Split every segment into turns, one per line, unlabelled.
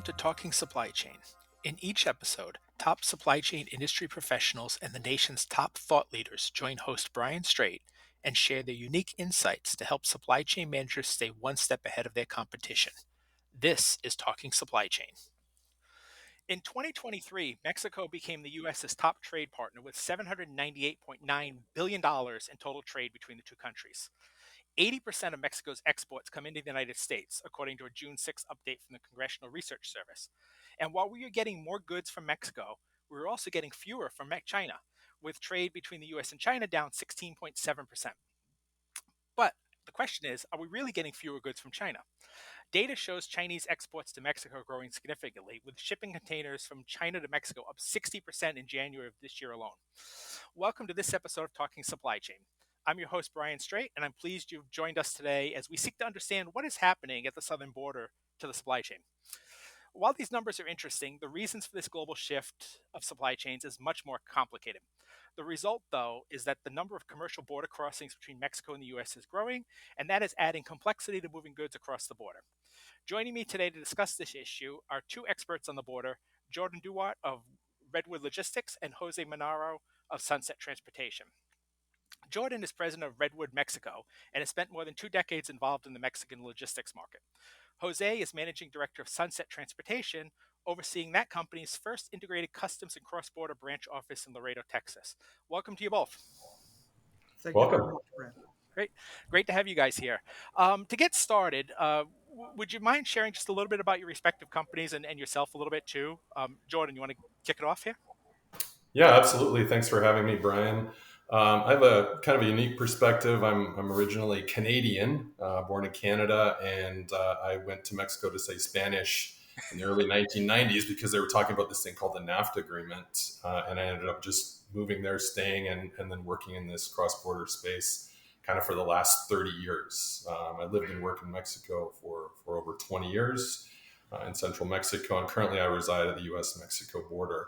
to Talking Supply Chain. In each episode, top supply chain industry professionals and the nation's top thought leaders join host Brian Strait and share their unique insights to help supply chain managers stay one step ahead of their competition. This is Talking Supply Chain. In 2023, Mexico became the U.S.'s top trade partner with $798.9 billion in total trade between the two countries. 80% of Mexico's exports come into the United States, according to a June 6 update from the Congressional Research Service. And while we are getting more goods from Mexico, we're also getting fewer from China, with trade between the US and China down 16.7%. But the question is, are we really getting fewer goods from China? Data shows Chinese exports to Mexico growing significantly, with shipping containers from China to Mexico up 60% in January of this year alone. Welcome to this episode of Talking Supply Chain. I'm your host, Brian Strait, and I'm pleased you've joined us today as we seek to understand what is happening at the southern border to the supply chain. While these numbers are interesting, the reasons for this global shift of supply chains is much more complicated. The result, though, is that the number of commercial border crossings between Mexico and the U.S. is growing, and that is adding complexity to moving goods across the border. Joining me today to discuss this issue are two experts on the border, Jordan Dewart of Redwood Logistics and Jose Minarro of Sunset Transportation. Jordan is president of Redwood, Mexico, and has spent more than 2 decades involved in the Mexican logistics market. Jose is managing director of Sunset Transportation, overseeing that company's first integrated customs and cross-border branch office in Laredo, Texas. Welcome to you both.
Thank you very
Welcome.
much, Brad.
Great to have you guys here. To get started, would you mind sharing just a little bit about your respective companies and yourself a little bit too? Jordan, you want to kick it off here?
Yeah, absolutely. Thanks for having me, Brian. I have a kind of a unique perspective. I'm originally Canadian, born in Canada, and I went to Mexico to study Spanish in the early 1990s because they were talking about this thing called the NAFTA agreement, and I ended up just moving there, staying, and then working in this cross-border space kind of for the last 30 years. I lived and worked in Mexico for over 20 years in central Mexico, and currently I reside at the US-Mexico border.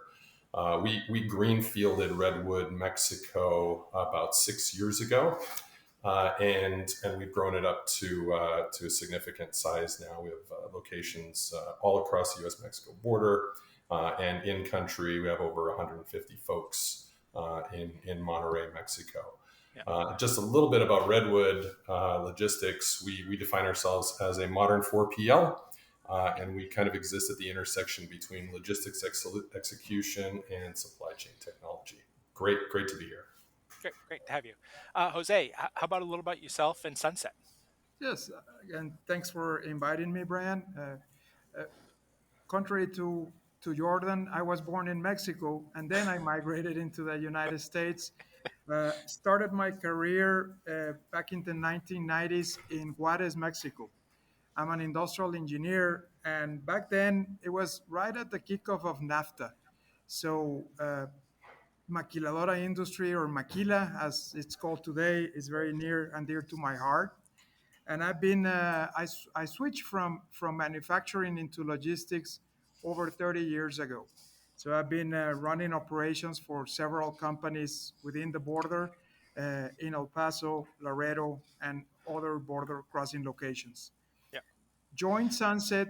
We greenfielded Redwood, Mexico, about 6 years ago, and we've grown it up to a significant size now. We have locations all across the U.S.-Mexico border, and in country we have over 150 folks in Monterrey, Mexico.
Yeah.
Just a little bit about Redwood Logistics. We define ourselves as a modern 4PL. And we kind of exist at the intersection between logistics execution and supply chain technology. Great to be here.
Great to have you. Jose, how about a little about yourself and Sunset?
Yes, and thanks for inviting me, Brian. Contrary to Jordan, I was born in Mexico and then I migrated into the United States. Started my career back in the 1990s in Juarez, Mexico. I'm an industrial engineer, and back then it was right at the kickoff of NAFTA. So maquiladora industry, or maquila as it's called today, is very near and dear to my heart. And I've been I switched from manufacturing into logistics over 30 years ago. So I've been running operations for several companies within the border in El Paso, Laredo, and other border crossing locations.
Yeah.
Joined Sunset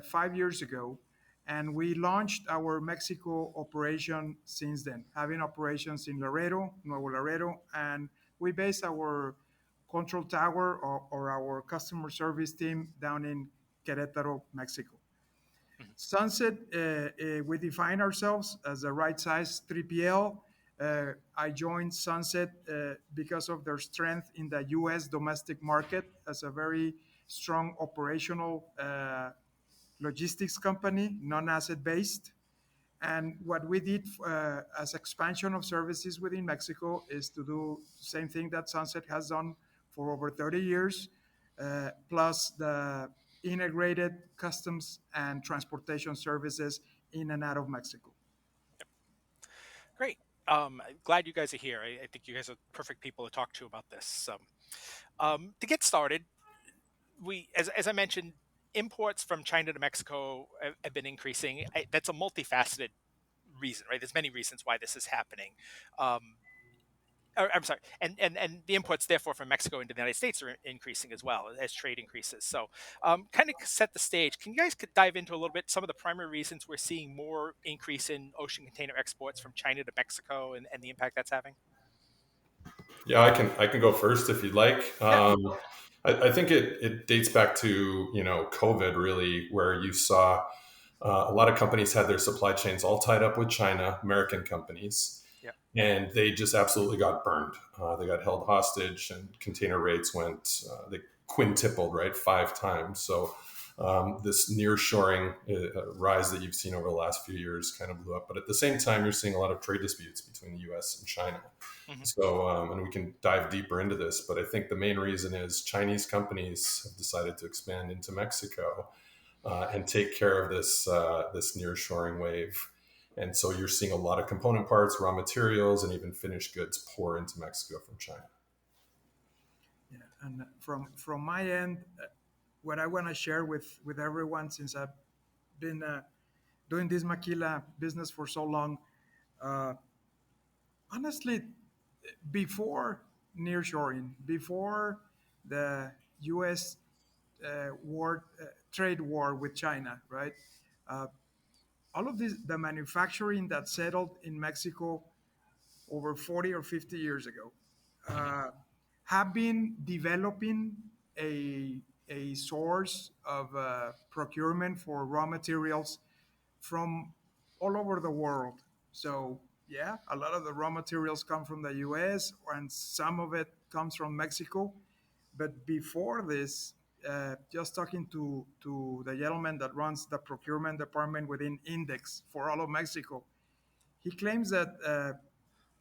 5 years ago, and we launched our Mexico operation since then, having operations in Laredo, Nuevo Laredo, and we based our control tower or our customer service team down in Querétaro, Mexico.
Mhm.
Sunset, we define ourselves as a right size 3PL. I joined Sunset because of their strength in the US domestic market as a very strong operational logistics company, non asset based. And what we did as expansion of services within Mexico is to do the same thing that Sunset has done for over 30 years, plus the integrated customs and transportation services in and out of Mexico.
Great. Glad you guys are here. I think you guys are perfect people to talk to about this. To get started, as I mentioned, imports from China to Mexico have been increasing. That's a multifaceted reason, right? There's many reasons why this is happening. Um, I'm sorry, and the imports therefore from Mexico into the United States are increasing as well as trade increases. So, kind of set the stage. Can you guys dive into a little bit some of the primary reasons we're seeing more increase in ocean container exports from China to Mexico and the impact that's having?
Yeah, I can go first if you'd like.
Yeah.
I think it dates back to COVID really, where you saw a lot of companies had their supply chains all tied up with China, American companies,
Yeah.
and they just absolutely got burned. They got held hostage, and container rates went they quintupled, right, 5 times. So this nearshoring rise that you've seen over the last few years kind of blew up. But at the same time, you're seeing a lot of trade disputes between the U.S. and China.
Hmm.
So, and we can dive deeper into this, but I think the main reason is Chinese companies have decided to expand into Mexico and take care of this nearshoring wave. And so you're seeing a lot of component parts, raw materials, and even finished goods pour into Mexico from China.
Yeah, and from my end, what I want to share with everyone, since I've been doing this maquila business for so long, uh, honestly, before nearshoring, before the U.S. Trade war with China, right? Uh, all of this, the manufacturing that settled in Mexico over 40 or 50 years ago,
Hmm.
uh, have been developing a source of procurement for raw materials from all over the world. So, yeah, a lot of the raw materials come from the US and some of it comes from Mexico. But before this, just talking to the gentleman that runs the procurement department within Index for all of Mexico, he claims that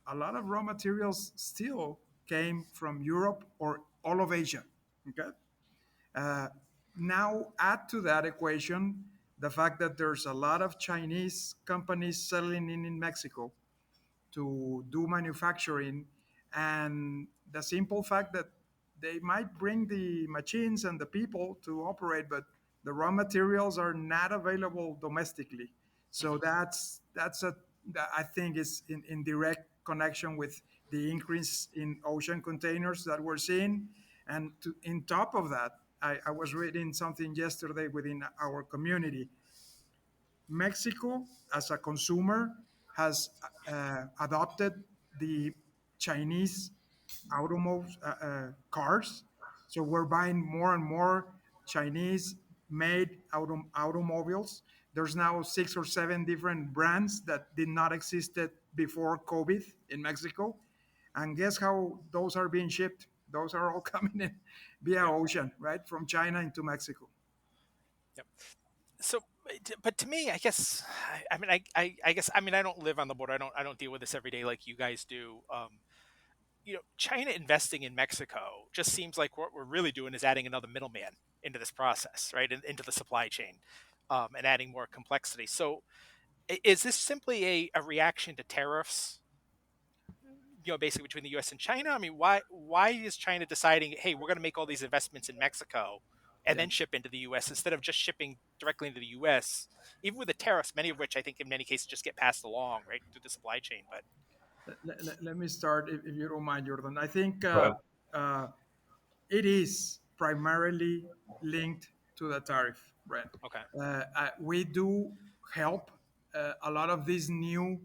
a lot of raw materials still came from Europe or all of Asia. Okay. Uh, Now add to that equation the fact that there's a lot of Chinese companies settling in Mexico to do manufacturing, and the simple fact that they might bring the machines and the people to operate, but the raw materials are not available domestically. So
Hmm.
that's a that I think is in direct connection with the increase in ocean containers that we're seeing. And in top of that, I was reading something yesterday within our community. Mexico, as a consumer, has adopted the Chinese automobiles, cars. So we're buying more and more Chinese-made automobiles. There's now 6 or 7 different brands that did not existed before COVID in Mexico. And guess how those are being shipped? Those are all coming in via
Yep.
ocean, right, from China into Mexico.
Yep. So, but to me, I guess, I mean, I guess, I mean, I don't live on the border. I don't deal with this every day like you guys do. China investing in Mexico just seems like what we're really doing is adding another middleman into this process, right? Into the supply chain, and adding more complexity. So, is this simply a reaction to tariffs? Basically between the U.S. and China. I mean, why is China deciding, hey, we're going to make all these investments in Mexico and
Yeah.
then ship into the U.S. instead of just shipping directly into the U.S. Even with the tariffs, many of which I think in many cases just get passed along right through the supply chain. But
Let me start, if you don't mind, Jordan. I think
But
uh, it is primarily linked to the tariff, Brent.
okay.
We do help a lot of these new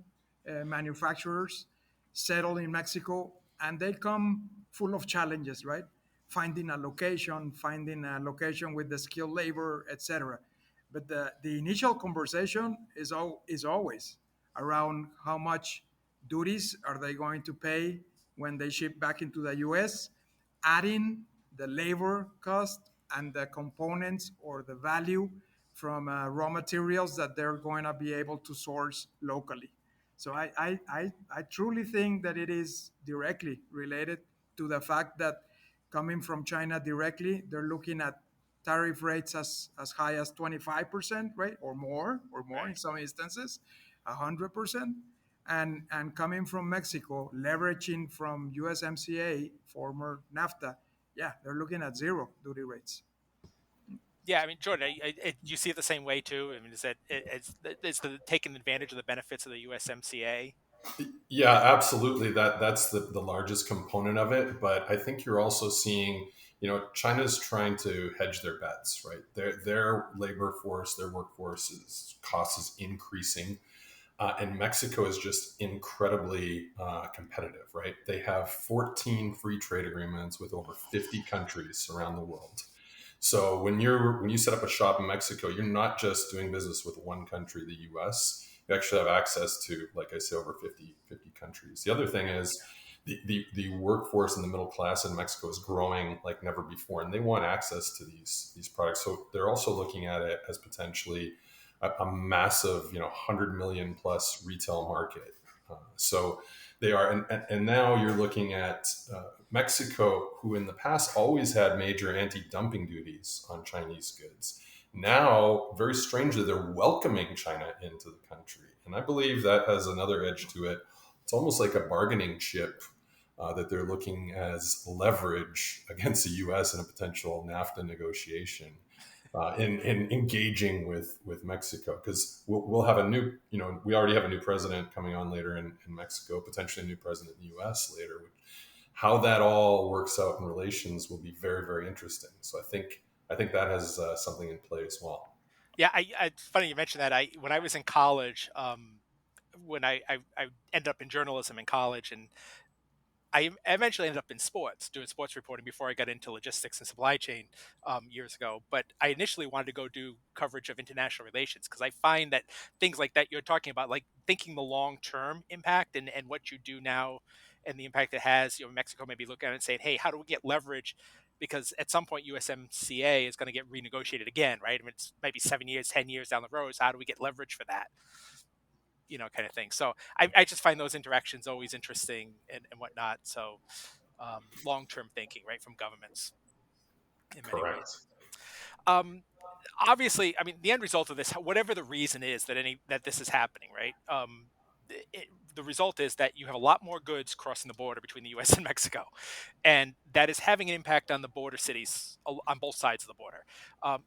manufacturers settle in Mexico, and they come full of challenges, right? Finding a location with the skilled labor, etc. But the initial conversation is always around how much duties are they going to pay when they ship back into the US, adding the labor cost and the components or the value from raw materials that they're going to be able to source locally. So I truly think that it is directly related to the fact that coming from China directly, they're looking at tariff rates as high as 25%, right? Or more in
Right.
some instances, 100%. And coming from Mexico, leveraging from USMCA, former NAFTA, yeah, they're looking at zero duty rates.
Yeah, I mean, Jordan, you see it the same way too. I mean, is that it's the taking advantage of the benefits of the USMCA?
Yeah, absolutely. That's the largest component of it. But I think you're also seeing, China's trying to hedge their bets, right? Their labor force, their workforce cost is increasing, and Mexico is just incredibly competitive, right? They have 14 free trade agreements with over 50 countries around the world. So when you set up a shop in Mexico, you're not just doing business with one country, the US. You actually have access to, like I say, over 50 countries. The other thing is the workforce and the middle class in Mexico is growing like never before, and they want access to these products. So they're also looking at it as potentially a massive, 100 million plus retail market. So they are, and now you're looking at Mexico, who in the past always had major anti-dumping duties on Chinese goods. Now, very strangely, they're welcoming China into the country, and I believe that has another edge to it. It's almost like a bargaining chip that they're looking as leverage against the U.S. in a potential NAFTA negotiation. In engaging with Mexico, because we'll have a new, we already have a new president coming on later in Mexico, potentially a new president in the U.S. later. How that all works out in relations will be very, very interesting. So I think that has something in play as well.
Yeah, it's funny you mentioned that. I when I was in college, when I ended up in journalism in college, and I eventually ended up in sports, doing sports reporting before I got into logistics and supply chain years ago. But I initially wanted to go do coverage of international relations because I find that things like that you're talking about, like thinking the long term impact and what you do now and the impact it has. Mexico maybe look at it and saying, "Hey, how do we get leverage?" Because at some point USMCA is going to get renegotiated again, right? I mean, it's maybe 7 years, 10 years down the road. So how do we get leverage for that? Kind of thing. So I just find those interactions always interesting and whatnot. So long term thinking, right, from governments in many
Correct.
ways. Um, Obviously, I mean, the end result of this, whatever the reason is that this is happening, right? The result is that you have a lot more goods crossing the border between the U.S. and Mexico, and that is having an impact on the border cities on both sides of the border.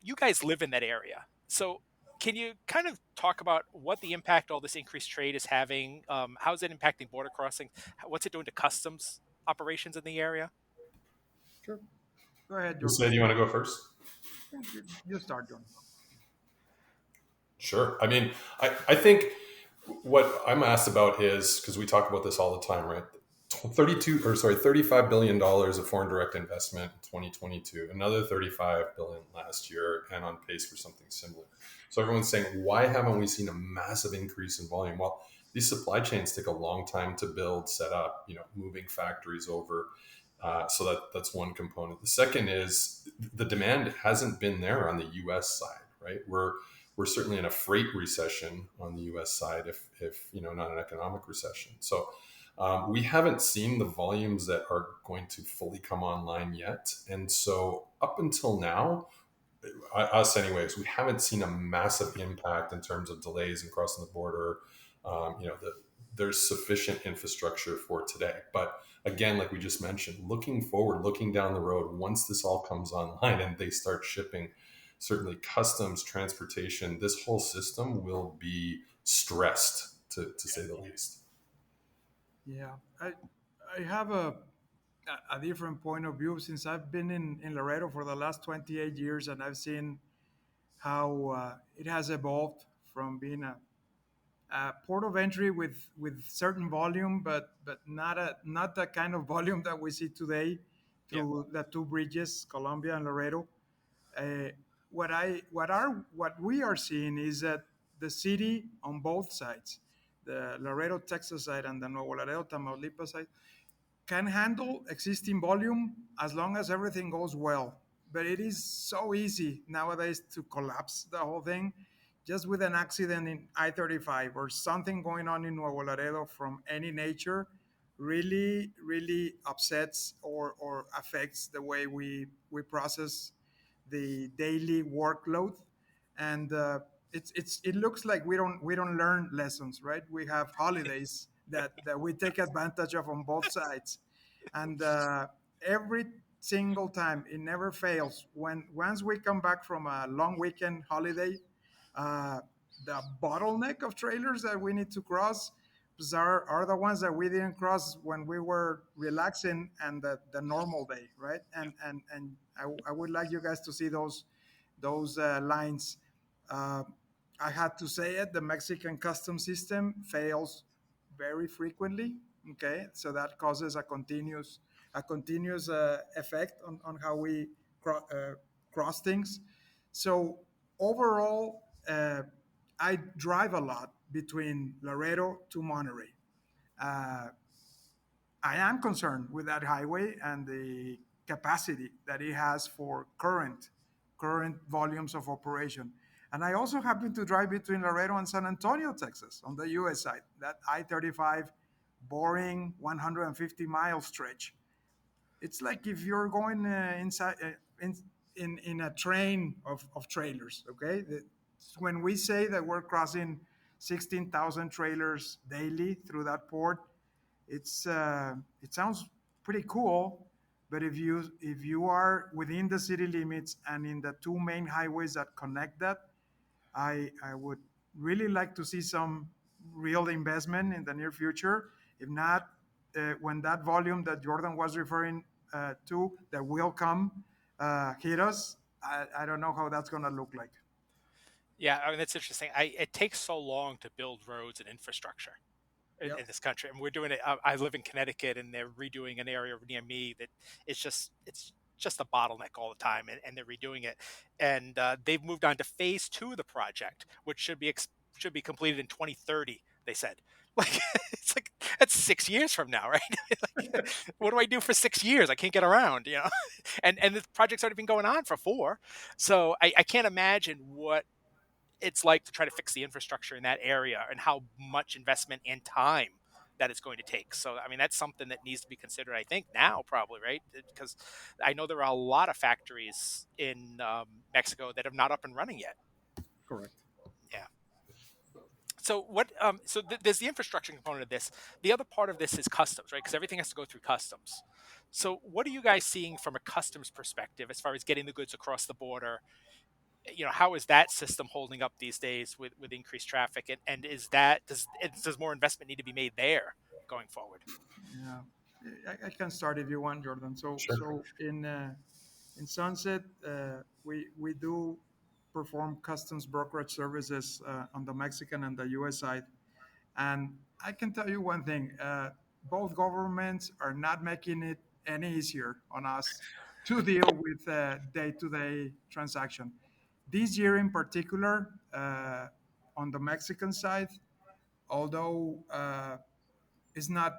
You guys live in that area, so can you kind of talk about what the impact all this increased trade is having? How is it impacting border crossing? What's it doing to customs operations in the area?
Sure. Go ahead,
You
John.
said you want to go first?
You start, John.
Sure. I mean, I think what I'm asked about is, because we talk about this all the time, right? 32 or sorry, $35 billion of foreign direct investment in 2022, another 35 billion last year, and on pace for something similar. So everyone's saying, why haven't we seen a massive increase in volume? Well, these supply chains take a long time to build, set up, moving factories over. So that's one component. The second is the demand hasn't been there on the U.S. side, right? We're certainly in a freight recession on the U.S. side, if not an economic recession. So we haven't seen the volumes that are going to fully come online yet, and so up until now, us anyways, we haven't seen a massive impact in terms of delays in crossing the border. There's sufficient infrastructure for today, but again, like we just mentioned, looking forward, looking down the road, once this all comes online and they start shipping, certainly customs, transportation, this whole system will be stressed, to say the least.
Yeah, I have a different point of view since I've been in Laredo for the last 28 years, and I've seen how it has evolved from being a port of entry with certain volume, but not the kind of volume that we see today
Yeah.
through the two bridges, Colombia and Laredo. Uh, what we are seeing is that the city on both sides, the Laredo, Texas side and the Nuevo Laredo, Tamaulipas side, can handle existing volume as long as everything goes well. But it is so easy nowadays to collapse the whole thing just with an accident in I-35 or something going on in Nuevo Laredo from any nature really, really upsets or affects the way we process the daily workload. And it looks like we don't learn lessons, right? We have holidays that we take advantage of on both sides, and every single time it never fails. When once we come back from a long weekend holiday, uh, the bottleneck of trailers that we need to cross, are the ones that we didn't cross when we were relaxing and the normal day, right? And I would like you guys to see those lines. Uh, I had to say it. The Mexican custom system fails very frequently. Okay, so that causes a continuous effect on how we cross things. So overall, I drive a lot between Laredo to Monterey. Uh, I am concerned with that highway and the capacity that it has for current volumes of operation. And I also happen to drive between Laredo and San Antonio, Texas, on the U.S. side. That I-35 boring 150-mile stretch. It's like if you're going inside in a train of trailers. Okay, when we say that we're crossing 16,000 trailers daily through that port, it sounds pretty cool. But if you are within the city limits and in the two main highways that connect that, I would really like to see some real investment in the near future. If not, when that volume that Jordan was referring to that will come hit us, I don't know how that's going to look like.
Yeah, I mean that's interesting. It takes so long to build roads and infrastructure
Yep.
in this country, and we're doing it. I live in Connecticut, and they're redoing an area near me that it's just a bottleneck all the time, and they're redoing it, and they've moved on to phase two of the project, which should be completed in 2030. They said, like it's like that's 6 years from now, right? Like, what do I do for 6 years? I can't get around, and the project's already been going on for four, so I can't imagine what it's like to try to fix the infrastructure in that area and how much investment and time that it's going to take. So, I mean, that's something that needs to be considered, I think, now, probably, right? Because I know there are a lot of factories in Mexico that are not up and running yet.
Correct.
Yeah. So there's the infrastructure component of this. The other part of this is customs, right? Because everything has to go through customs. So what are you guys seeing from a customs perspective as far as getting the goods across the border? How is that system holding up these days with increased traffic, and does more investment need to be made there going forward?
Yeah, I can start if you want, Jordan. So
Sure.
so in Sunset, we do perform customs brokerage services on the Mexican and the U.S. side. And I can tell you one thing: both governments are not making it any easier on us to deal with day-to-day transaction. This year, in particular, on the Mexican side, although it's not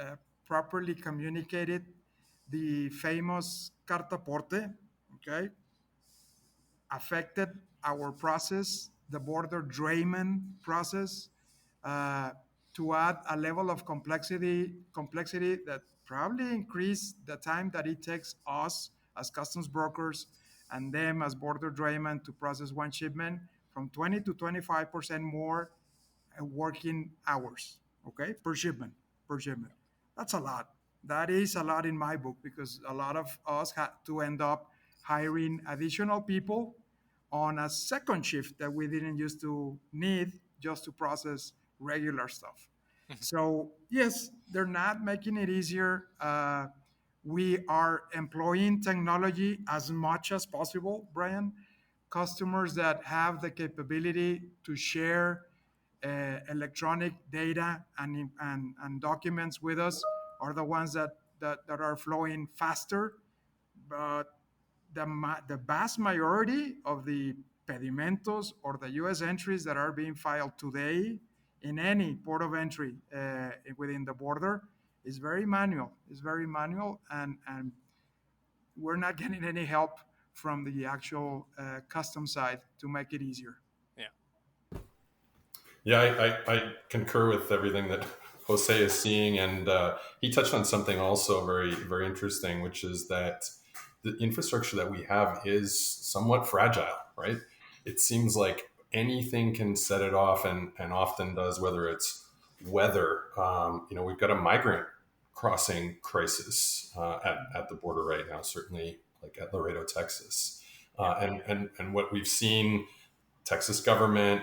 uh, properly communicated, the famous cartaporte, okay, affected our process, the border drayman process, uh, to add a level of complexity that probably increased the time that it takes us as customs brokers and them as border draymen to process one shipment from 20 to 25% more working hours, okay, per shipment. That's a lot. That is a lot in my book because a lot of us had to end up hiring additional people on a second shift that we didn't used to need just to process regular stuff.
Mhm.
So yes, they're not making it easier. We are employing technology as much as possible, Brian. Customers that have the capability to share electronic data and documents with us are the ones that are flowing faster. But the vast majority of the pedimentos or the U.S. entries that are being filed today in any port of entry within the border is very manual. It's very manual, and we're not getting any help from the actual custom side to make it easier.
Yeah.
Yeah, I concur with everything that Jose is seeing, and he touched on something also very very interesting, which is that the infrastructure that we have is somewhat fragile, right? It seems like anything can set it off, and often does, whether it's weather. We've got a migrant crossing crisis at the border right now, certainly like at Laredo, Texas, and what we've seen Texas government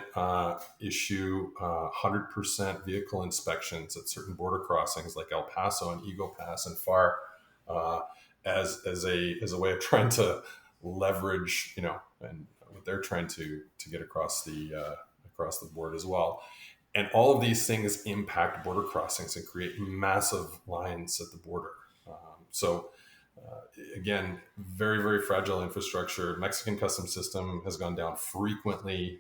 issue 100% vehicle inspections at certain border crossings like El Paso and Eagle Pass and FAR uh, as a way of trying to leverage, and what they're trying to get across the board as well. And all of these things impact border crossings and create massive lines at the border. So again, very, very fragile infrastructure. Mexican customs system has gone down frequently,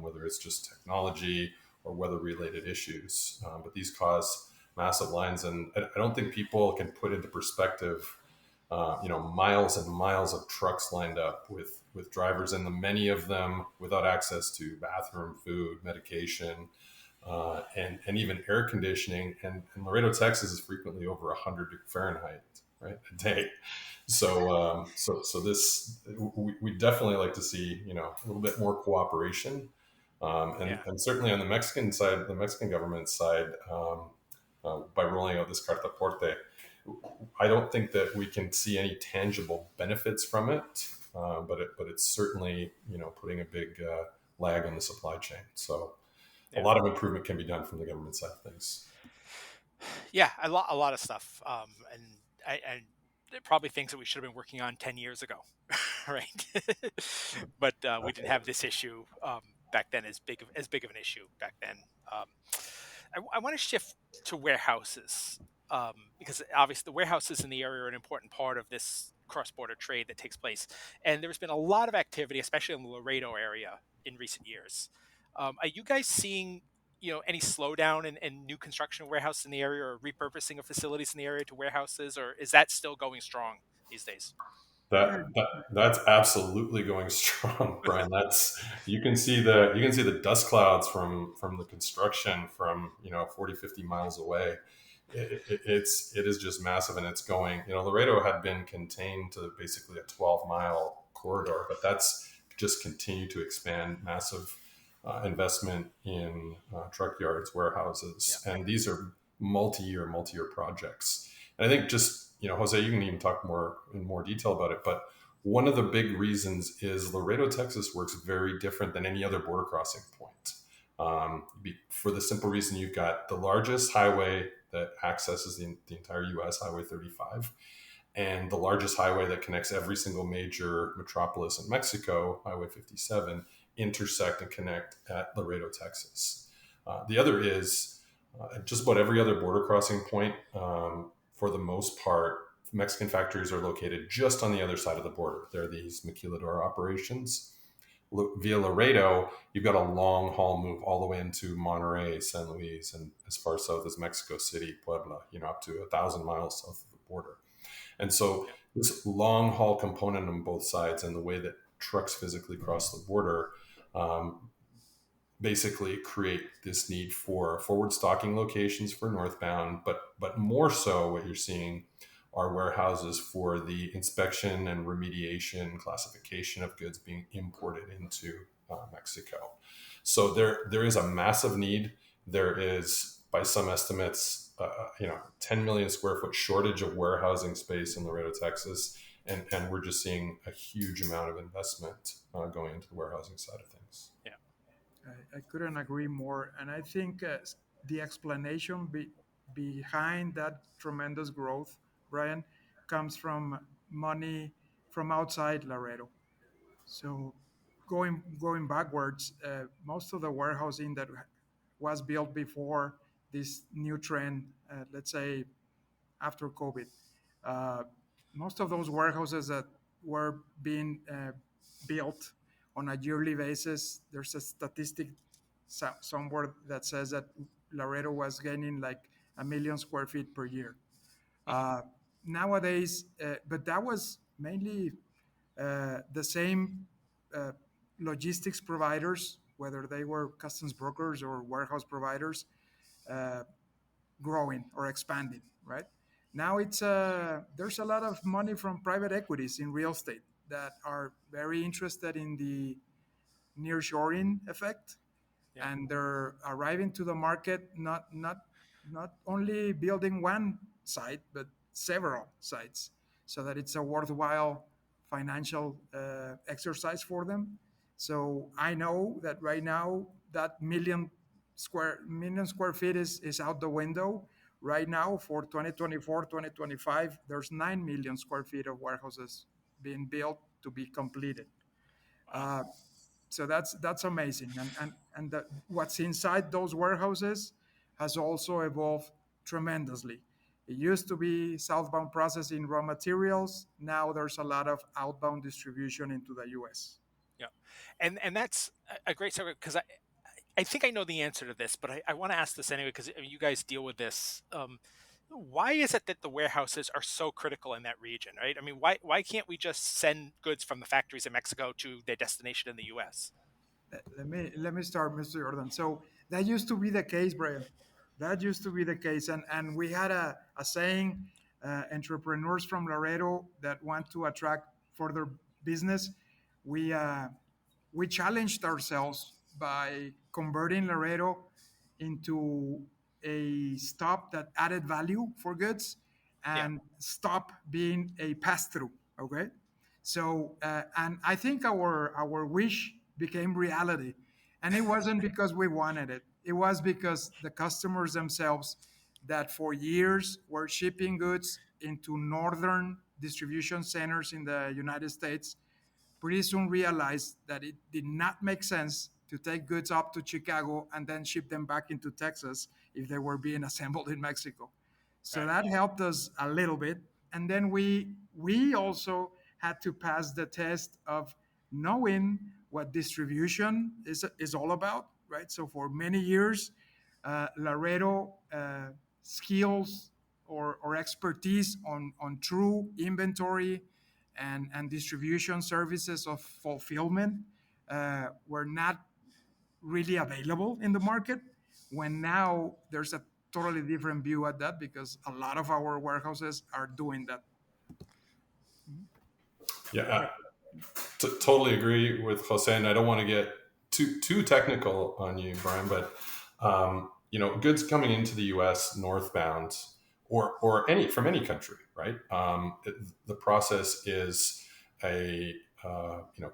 whether it's just technology or weather related issues. But these cause massive lines. And I don't think people can put into perspective, miles and miles of trucks lined up with drivers in them, many of them without access to bathroom, food, medication, and even air conditioning. And Laredo, Texas is frequently over 100 Fahrenheit, right, a day. So this we definitely like to see a little bit more cooperation,
Yeah.
and certainly on the Mexican side, the Mexican government side, by rolling out this Carta Porte, I don't think that we can see any tangible benefits from it, but it's certainly putting a big lag on the supply chain. So a
Yeah.
lot of improvement can be done from the government side of things.
Yeah, a lot of stuff, and probably things that we should have been working on 10 years ago, right? But we didn't have this issue back then, as big of an issue back then. Um, I want to shift to warehouses, because obviously the warehouses in the area are an important part of this cross-border trade that takes place, and there's been a lot of activity, especially in the Laredo area, in recent years. Are you guys seeing any slowdown in new construction of warehouses in the area, or repurposing of facilities in the area to warehouses, or is that still going strong these days?
Yeah,
That's absolutely going strong, Brian. That's you can see the dust clouds from the construction from 40, 50 miles away. It is just massive, and it's going. Laredo had been contained to basically a 12-mile corridor, but that's just continued to expand. Massive investment in truck yards,
Yeah.
warehouses, and these are multi-year projects. And I think just Jose, you can even talk more in more detail about it, but one of the big reasons is Laredo, Texas works very different than any other border crossing point. For the simple reason you've got the largest highway that accesses the entire U.S., Highway 35, and the largest highway that connects every single major metropolis in Mexico, Highway 57, intersect and connect at Laredo, Texas. The other is just about every other border crossing point, for the most part, Mexican factories are located just on the other side of the border. They're these maquiladora operations. Via Laredo, you've got a long haul move all the way into Monterrey, San Luis, and as far south as Mexico City, Puebla, up to 1,000 miles south of the border. And so
Yeah.
this long haul component on both sides and the way that trucks physically cross the border, um, basically create this need for forward stocking locations for northbound, but more so what you're seeing are warehouses for the inspection and remediation classification of goods being imported into Mexico. So there is a massive need. There is, by some estimates, 10 million square foot shortage of warehousing space in Laredo, Texas, and we're just seeing a huge amount of investment going into the warehousing side of things.
Yeah.
I couldn't agree more. And I think the explanation behind that tremendous growth, Brian, comes from money from outside Laredo. So going backwards, most of the warehousing that was built before this new trend, let's say after COVID, uh, most of those warehouses that were being built on a yearly basis, there's a statistic somewhere that says that Laredo was gaining like 1 million square feet per year.
Mhm.
Uh, Nowadays, but that was mainly the same uh, logistics providers, whether they were customs brokers or warehouse providers, uh, growing or expanding. Right now, it's there's a lot of money from private equities in real estate that are very interested in the nearshoring effect,
Yeah.
and they're arriving to the market not only building one site but several sites, so that it's a worthwhile financial exercise for them. So I know that right now that million square feet is out the window. Right now for 2024, 2025, there's 9 million square feet of warehouses being built to be completed.
Wow.
Uh, so that's amazing. And what's inside those warehouses has also evolved tremendously. It used to be southbound processing raw materials. Now there's a lot of outbound distribution into the US.
Yeah, and that's a great segue because I think I know the answer to this, but I want to ask this anyway because you guys deal with this. Why is it that the warehouses are so critical in that region, right? I mean, why can't we just send goods from the factories in Mexico to their destination in the U.S.?
Let me start, Mr. Jordan. So that used to be the case, Brian. That used to be the case, and we had a saying: entrepreneurs from Laredo that want to attract further business. We uh, we challenged ourselves by converting Laredo into a stop that added value for goods
Yeah,
and stop being a pass through. Okay, so and I think our wish became reality, and it wasn't because we wanted it. It was because the customers themselves that for years were shipping goods into northern distribution centers in the United States pretty soon realized that it did not make sense to take goods up to Chicago and then ship them back into Texas if they were being assembled in Mexico. So
right.
that helped us a little bit. And then we also had to pass the test of knowing what distribution is all about, right? So for many years, Laredo skills or expertise on true inventory and distribution services of fulfillment were not really available in the market. When now there's a totally different view at that because a lot of our warehouses are doing that.
Yeah,
Yeah.
totally agree with Jose, and I don't want to get too technical on you, Brian, but goods coming into the U.S. northbound or any from any country, right? The process is a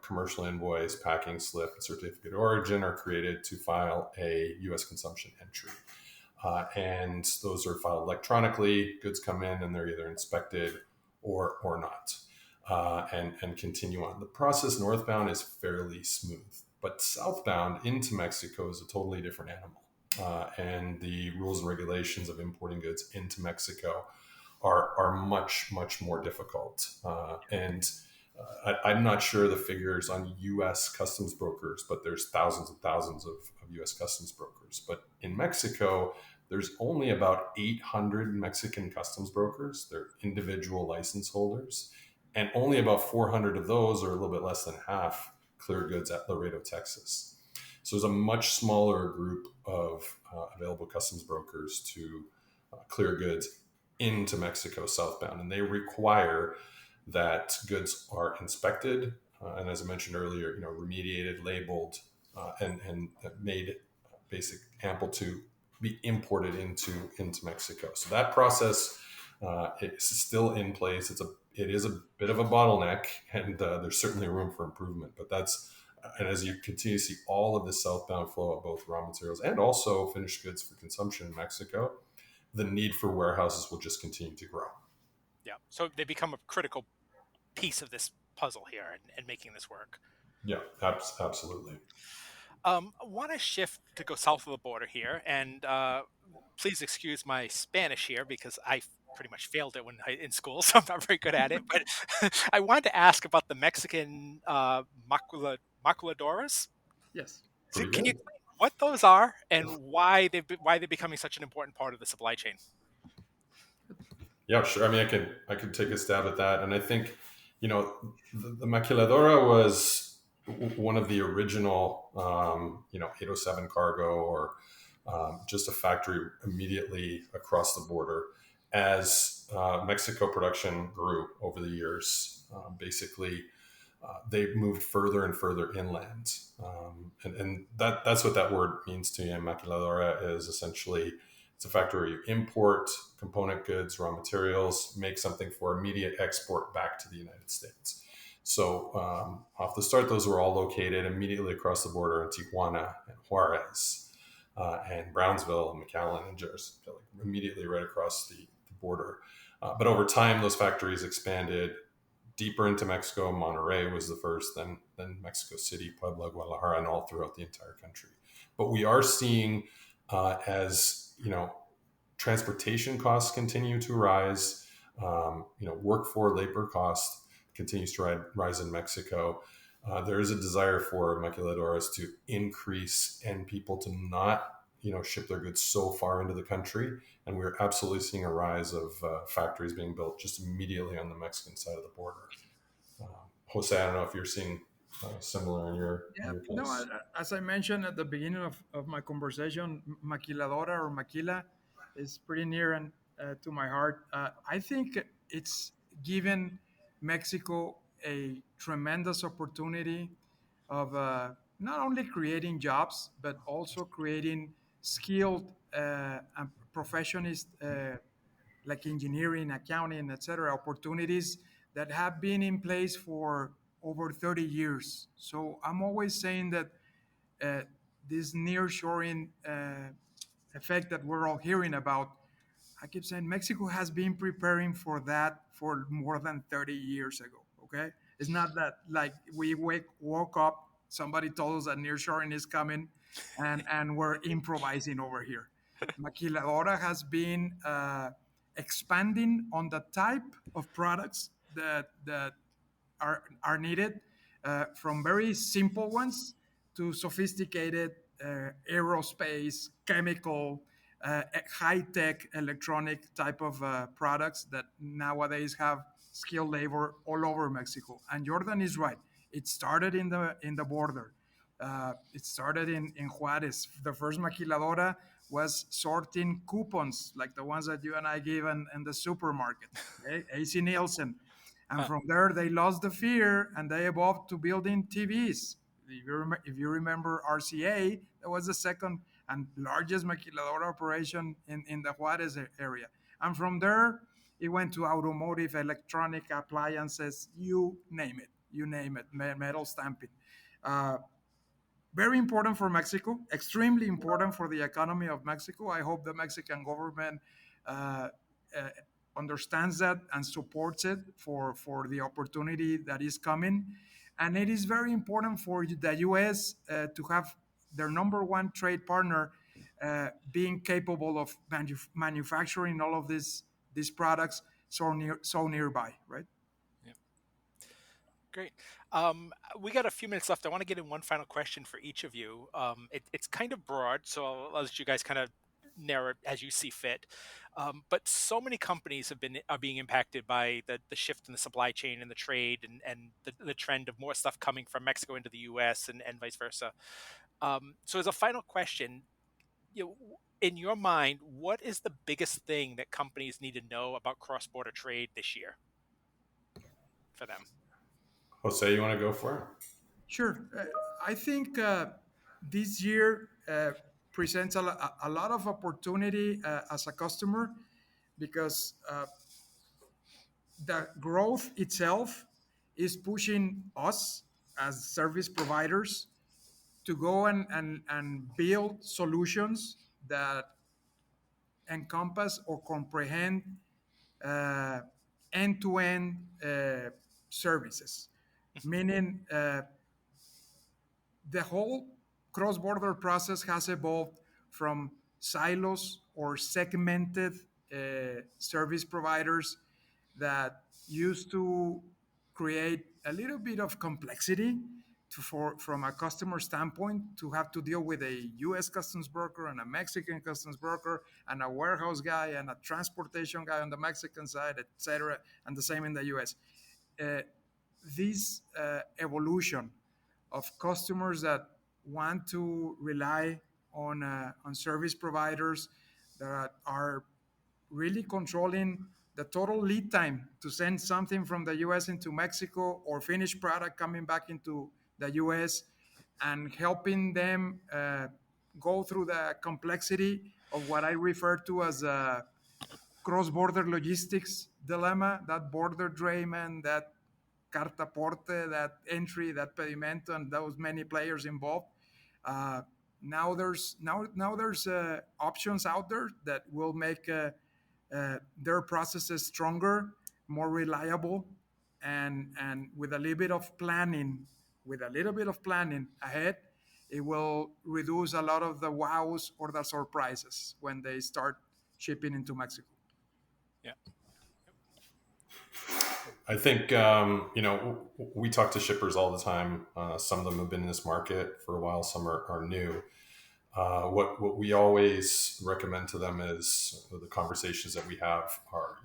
commercial invoice, packing slip, and certificate of origin are created to file a U.S. consumption entry. And those are filed electronically. Goods come in and they're either inspected or not, and continue on. The process northbound is fairly smooth, but southbound into Mexico is a totally different animal. And the rules and regulations of importing goods into Mexico are much more difficult. I'm not sure the figures on U.S. customs brokers, but there's thousands and thousands of U.S. customs brokers. But in Mexico, there's only about 800 Mexican customs brokers. They're individual license holders, and only about 400 of those, or a little bit less than half, clear goods at Laredo, Texas. So there's a much smaller group of available customs brokers to clear goods into Mexico southbound, and they require that goods are inspected and, as I mentioned earlier, remediated, labeled, and made basic ample to be imported into Mexico. So that process is still in place. It is a bit of a bottleneck, and there's certainly room for improvement. But that's and as you continue to see all of the southbound flow of both raw materials and also finished goods for consumption in Mexico, the need for warehouses will just continue to grow.
Yeah, so they become a critical piece of this puzzle here and making this work.
Yeah, absolutely.
I want to shift to go south of the border here, and please excuse my Spanish here because I pretty much failed it in school, so I'm not very good at it. But I wanted to ask about the Mexican maculadoras.
Yes.
So
Pretty
can you
good.
explain what those are and why they're becoming such an important part of the supply chain?
Yeah, sure. I mean, I could take a stab at that, and I think, the maquiladora was one of the original, 807 cargo, or just a factory immediately across the border. As Mexico production grew over the years, basically they moved further and further inland, and that's what that word means to me. And maquiladora is essentially, it's a factory where you import component goods, raw materials, make something for immediate export back to the United States. So off the start, those were all located immediately across the border in Tijuana and Juarez, and Brownsville and McAllen and Jersey, like immediately right across the border. But over time, those factories expanded deeper into Mexico. Monterrey was the first, then Mexico City, Puebla, Guadalajara, and all throughout the entire country. But we are seeing, as transportation costs continue to rise, work for labor costs continues to rise in Mexico. There is a desire for maquiladoras to increase and people to not ship their goods so far into the country, and we're absolutely seeing a rise of factories being built just immediately on the Mexican side of the border. Jose, I don't know if you're seeing similar in
Yeah,
your
no,
place.
as I mentioned at the beginning of my conversation, maquiladora or maquila is pretty near and to my heart. I think it's given Mexico a tremendous opportunity of not only creating jobs, but also creating skilled and professionist like engineering, accounting, etc., opportunities that have been in place for over 30 years. So I'm always saying that uh, this nearshoring effect that we're all hearing about, I keep saying Mexico has been preparing for that for more than 30 years ago. Okay, it's not that like woke up, somebody told us that nearshoring is coming, and we're improvising over here. Maquiladora has been expanding on the type of products that are needed, from very simple ones to sophisticated aerospace, chemical, high-tech electronic type of products that nowadays have skilled labor all over Mexico. And Jordan is right. It started in the border. It started in Juarez. The first maquiladora was sorting coupons like the ones that you and I give in the supermarket. Okay? AC Nielsen. And
Huh.
from there, they lost the fear and they evolved to building TVs. If you remember RCA, that was the second and largest maquiladora operation in the Juarez area. And from there, it went to automotive, electronic appliances, you name it, metal stamping. Uh, Very important for Mexico, extremely important for the economy of Mexico. I hope the Mexican government uh, uh, understands that and supports it for the opportunity that is coming. And it is very important for the US to have their number one trade partner being capable of manufacturing all of these products so nearby, right?
Yeah. Great. We got a few minutes left. I want to get in one final question for each of you. It's kind of broad, so I'll let you guys kind of narrow it as you see fit. But so many companies are being impacted by the shift in the supply chain and the trade and the trend of more stuff coming from Mexico into the U.S. and vice versa. So as a final question, in your mind, what is the biggest thing that companies need to know about cross-border trade this year for them?
Jose, you want to go for it?
Sure. I think this year presents a lot of opportunity as a customer because the growth itself is pushing us as service providers to go and build solutions that encompass or comprehend uh, end-to-end services, meaning the whole cross-border process has evolved from silos or segmented service providers that used to create a little bit of complexity from a customer standpoint to have to deal with a U.S. customs broker and a Mexican customs broker and a warehouse guy and a transportation guy on the Mexican side, etc., and the same in the U.S. Uh, this evolution of customers that want to rely on service providers that are really controlling the total lead time to send something from the US into Mexico or finished product coming back into the US, and helping them go through the complexity of what I refer to as a cross-border logistics dilemma, that border drayman, that cartaporte, that entry, that pedimento, and those many players involved. Uh, now there's options out there that will make their processes stronger, more reliable, and with a little bit of planning ahead, it will reduce a lot of the wows or the surprises when they start shipping into Mexico.
Yeah.
I think we talk to shippers all the time. Some of them have been in this market for a while. Some are new. What we always recommend to them is the conversations that we have are,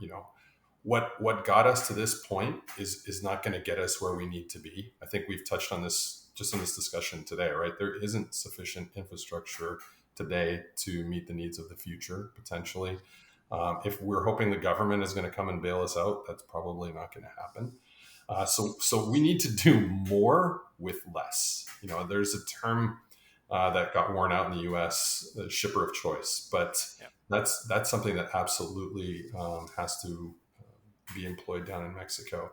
what got us to this point is not going to get us where we need to be. I think we've touched on this just in this discussion today, right? There isn't sufficient infrastructure today to meet the needs of the future potentially. If we're hoping the government is going to come and bail us out, that's probably not going to happen. So we need to do more with less. There's a term that got worn out in the U.S., the shipper of choice, but
Yeah.
that's something that absolutely has to be employed down in Mexico.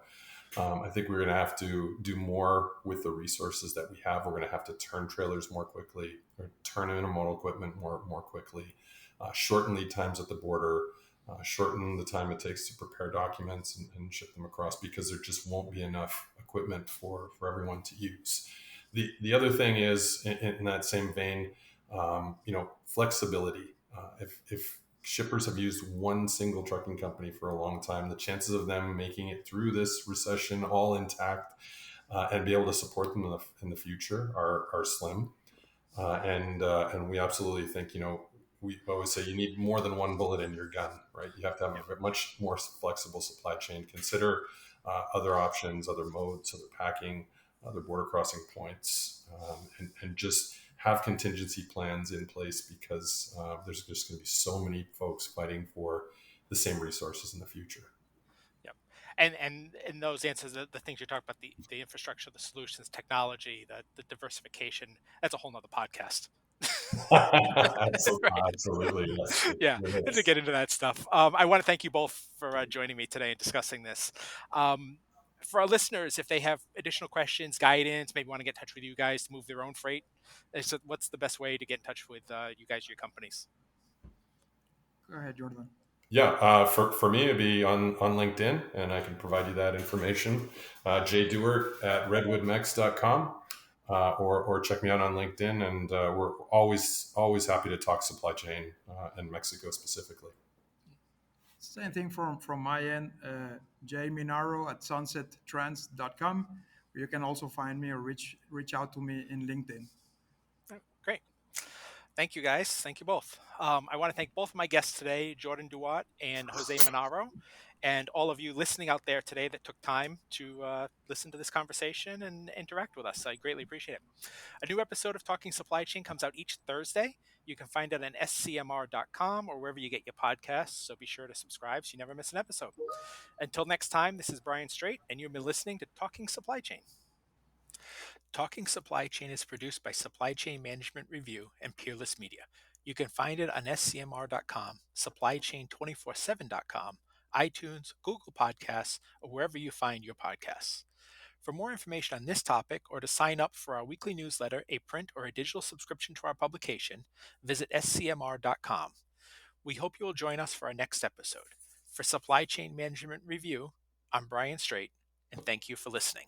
I think we're going to have to do more with the resources that we have. We're going to have to turn trailers more quickly, or turn intermodal equipment more quickly, shorten lead times at the border, shorten the time it takes to prepare documents and ship them across, because there just won't be enough equipment for everyone to use. The other thing is, in that same vein, flexibility. If shippers have used one single trucking company for a long time, the chances of them making it through this recession all intact and be able to support them in the future are slim. And we absolutely think, we always say you need more than one bullet in your gun, right? You have to have a much more flexible supply chain. Consider other options, other modes, other packing, other border crossing points, and just have contingency plans in place, because there's just going to be so many folks fighting for the same resources in the future.
Yep. And those answers, the things you talk about, the infrastructure, the solutions, technology, the diversification, that's a whole nother podcast. Right.
Absolutely, yes.
Yeah, and to
Yes.
get into that stuff. I want to thank you both for joining me today and discussing this. For our listeners, if they have additional questions, guidance, maybe want to get in touch with you guys to move their own freight, what's the best way to get in touch with you guys, your companies?
Go ahead, Jordan.
Yeah, for me, it'd be on LinkedIn, and I can provide you that information. Dewart at redwoodmex.com, or check me out on LinkedIn, and we're always happy to talk supply chain and Mexico specifically.
Same thing from my end, Minarro at sunsettrans.com. You can also find me or reach out to me in LinkedIn.
Great. Thank you, guys. Thank you both. I want to thank both of my guests today, Jordan Dewart and Jose Minarro, and all of you listening out there today that took time to listen to this conversation and interact with us. I greatly appreciate it. A new episode of Talking Supply Chain comes out each Thursday. You can find it on scmr.com or wherever you get your podcasts, so be sure to subscribe so you never miss an episode. Until next time, this is Brian Straight, and you've been listening to Talking Supply Chain. Talking Supply Chain is produced by Supply Chain Management Review and Peerless Media. You can find it on scmr.com, supplychain247.com, iTunes, Google Podcasts, or wherever you find your podcasts. For more information on this topic or to sign up for our weekly newsletter, a print or a digital subscription to our publication, visit scmr.com. We hope you will join us for our next episode. For Supply Chain Management Review, I'm Brian Straight, and thank you for listening.